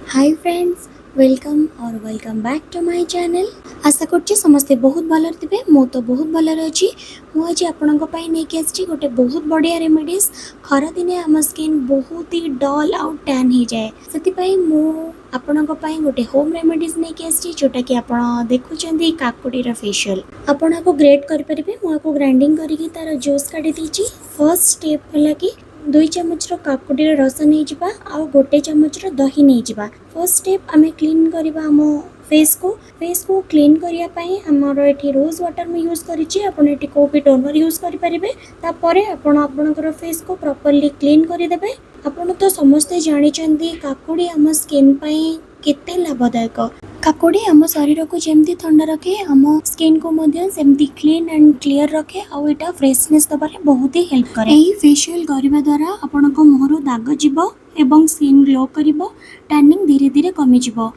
हाय friends, welcome और welcome back to my channel. आशा करछि समस्ते बहुत भलर थिबे। मो तो बहुत भलर अछि। मु आज आपनक पई नै के आछि गोटे बहुत बढ़िया रेमेडीज। खरा दिने हम स्किन बहुत ही डल आउट टैन हो जाए, सेति पई मु आपनक पई गोटे होम रेमेडीज नै के आछि जोटा कि आपण देखुचंदी काकुडी रा फेशियल। आपण को ग्रेट करि परिबे। मु को ग्राइंडिंग करिकि तार जूस काढी दिछि। फर्स्ट स्टेप होला कि 2 चम्मच काकुडीर रस नहीं जिबा आ गोटे चम्मच दही नहीं जिबा। फर्स्ट स्टेप आमे क्लीन करबा हम फेस को क्लीन करिया पई हमर एठी रोज वाटर में यूज करिछि। आपण एठी को भी टोनर यूज करि परिबे। ता परे आपण आपनकर फेस को प्रॉपर्ली क्लीन करि देबे। आपण तो समस्ते जानि चंदी काकुडी हम स्किन पई केते लाभदायक। काकुडी हम शरीर को जेमती ठंडा रखे हम स्किन को मध्य सेमती क्लीन एंड क्लियर रखे आ एटा फ्रेशनेस दबारे बहुत ही हेल्प करे। एही फेशियल करबा द्वारा आपण को मुहरो दाग जिवो एवं स्किन ग्लो करिवो, टैनिंग धीरे धीरे कमी जिवो।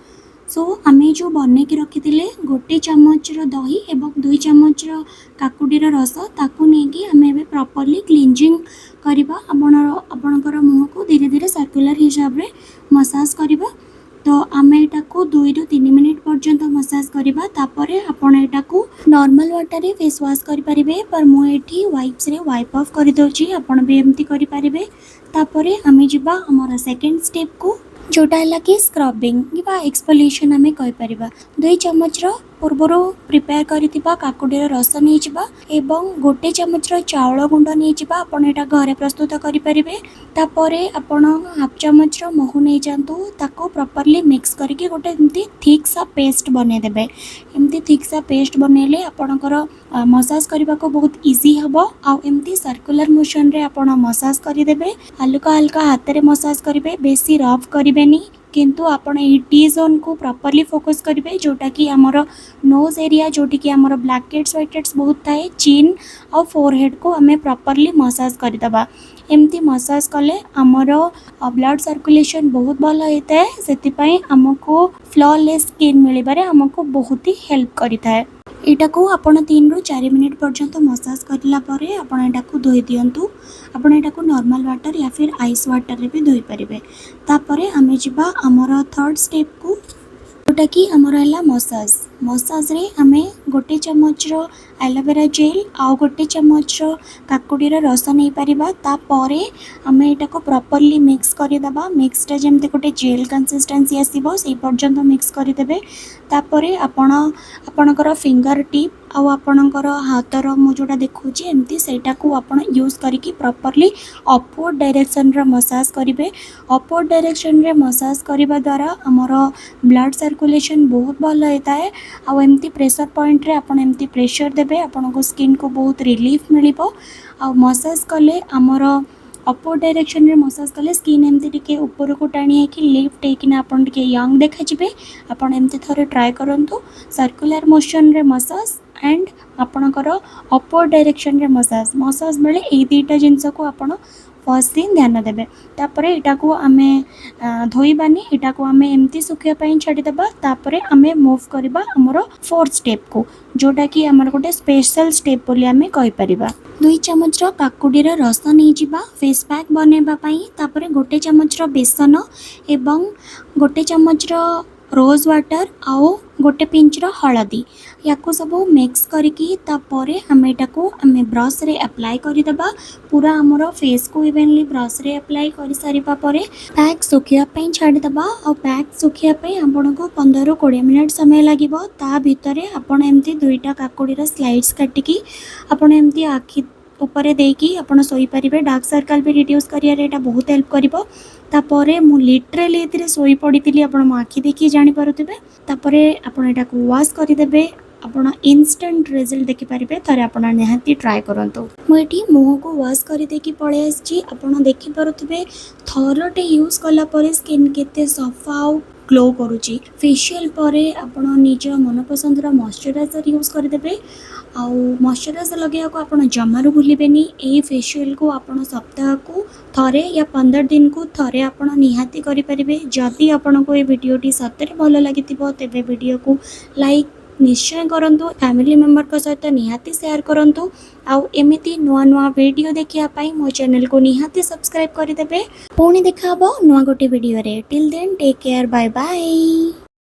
सो आमे जो बने के रखिथिले गोटे चम्मच दही एवं 2 चम्मच काकुडीर रस ताकू नेकी आमे एबे प्रॉपर्ली क्लींजिंग करबा। आपणकर मुह को धीरे धीरे सर्कुलर हिसाब रे मसाज करबा। तो आमे एटा को 2 ରୁ 3 मिनिट पर्यंत मसाज करबा। तापरे आपण एटा को नॉर्मल वाटर रे फेस वॉश करि परिबे, पर मु एठी वाइप्स रे वाइप ऑफ करि दोची। आपण भी एमती करि परिबे। तापरे आमे जिबा हमर सेकंड स्टेप को, जोटा है कि स्क्रबिंग बा एक्सफोलिएशन आमे कहि परिबा। 2 चम्मच पूर्वरो प्रिपेयर करिथिबा काकुडीर रस नहीं जिबा एवं गोटे चम्मच चाउल गुंड नहीं जिबा। आपण एटा घरे प्रस्तुत करि परिबे। तापरे आपण हाफ चम्मच महू नहीं जानतु, ताको प्रॉपर्ली मिक्स करके गोटे एमती थिक सा पेस्ट बने देबे। एमती थिक सा पेस्ट बनेले आपणकर मसाज करबा को बहुत इजी हबो। आ एमती सर्कुलर मोशन रे आपण मसाज करि देबे। हल्का हल्का हाथ रे मसाज करिवे, बेसी रफ करिवेनी। किंतु आपण ए टी जोन को प्रॉपर्ली फोकस करिवे, जोटा कि हमर नोज एरिया जोटी कि हमर ब्लैक हेड्स व्हाइट हेड्स बहुत थाए, चिन और फोरहेड को हमें प्रॉपर्ली मसाज कर दबा। एमती मसाज कले हमर ब्लड सर्कुलेशन बहुत भल होता है। सेति पई हमको फ्लॉलेस स्किन मिलिबारे हमको बहुत ही हेल्प करिथाए। एटा को आपण 3 ରୁ 4 मिनिट पर्यंत मसाज करला परे आपण एटा को धोई दियंतु। आपण एटा को नॉर्मल वाटर या फिर आइस वाटर रे भी धोई परिबे। तापरे हमें जिबा हमर थर्ड स्टेप को, जोटा कि हमर हला मसाज रे हमें गोटे चम्मच एलोवेरा जेल आ गोटे चम्मच काकुडीर रस नहीं पारिबा। तापरे हमें एटा को प्रॉपर्ली मिक्स करि दबा। मिक्सटा जेमते गोटे जेल कंसिस्टेंसी आसीबो सेही पर्यंत मिक्स करि देबे। तापरे आपणकर फिंगर टिप आ आपणकर हाथर मु जोटा देखुची एमती सेटा को आपण यूज करिकि प्रॉपर्ली अपवर्ड डायरेक्शन रे मसाज करिवे। अपवर्ड डायरेक्शन रे मसाज करबा द्वारा हमर ब्लड सर्कुलेशन बहुत भल होता है। आ एमती प्रेशर पॉइंट रे आपण एमती प्रेशर देबे, आपनको स्किन को बहुत रिलीफ मिलिबो। आ मसाज कले हमर अपवर्ड डायरेक्शन रे मसाज कले स्किन एमती टिके ऊपर को टाणी है कि लिफ्ट है कि आपण टिके यंग देखा जिवे। आपण एमती थरे ट्राई करंतु। सर्कुलर मोशन रे मसाज एंड आपणकर अपवर्ड डायरेक्शन रे मसाज बेले ए दुईटा जिनस को आपण फर्स्ट दिन ध्यान देबे। तापरे एटा को आमे धोइबानी, एटा को आमे एमती सुखिया पई छाडी देबा। तापरे आमे मूव करबा हमर फोर्थ स्टेप को, जोटा कि हमर गोटे स्पेशल स्टेप बोली आमे कहि परिबा। 2 चम्मच काकुडीर रस नहीं जिबा फेस पैक बनेबा पई। तापरे गोटे चम्मच बेसन एवं गोटे चम्मच रोज वाटर आओ गोटे पिंच हलदी या सब मिक्स करके तापरे हमें एटा को हमें ब्रश रे अप्लाई करि दबा। पूरा हमर फेस को इवनली ब्रश रे अप्लाई करि सारिबा परे पैक सुखिया पई छाडी दबा। और पैक सुखिया पई आपण को 15 ରୁ 20 मिनिट समय लागिबो। ता भितरे आपण एमती 2टा काकुडीर स्लाइड्स काटिकी आपण एमती आखि ऊपर देकी आपण सोई परिबे। डार्क सर्कल भी रिड्यूस करिया एटा बहुत हेल्प करिवो। तापरे मु लिटरली एथिरे सोई पड़ीतिली, आपण मो आखि देखि जानि पारुथिबे। तापरे आपण एटा को वॉश करि देबे। आपण इंस्टेंट रिजल्ट देखि पारिबे। थरे आपण निहाती ट्राई करंतु। मु एठी मुह को वॉश करि देकी पळे आछि। आपण देखि पारुथिबे थरटे यूज कला परे स्किन केते सफा और ग्लो करूची। फेशियल परे आपण निज मन पसंदर मॉइस्चराइजर यूज कर देबे। आउ मॉइस्चराइजर लगेया को आपण जमारू भूलिबेनी। ए फेशियल को आपण सप्ताह को थरे या 15 दिन को थरे आपण निहाती करि परिबे। जदि आपण को ए वीडियोटी सतरे भल लागितिबो तेबे वीडियो को लाइक निश्चय करंतु फैमिली मेंबर को सहित निहाती शेयर करंतु आउ एमिति नुआ नुआ वीडियो देखिया पाई मो चैनल को निहाती सब्सक्राइब करदेवे। पुणी देखा नुआ गोटे वीडियो रे till then take care bye bye.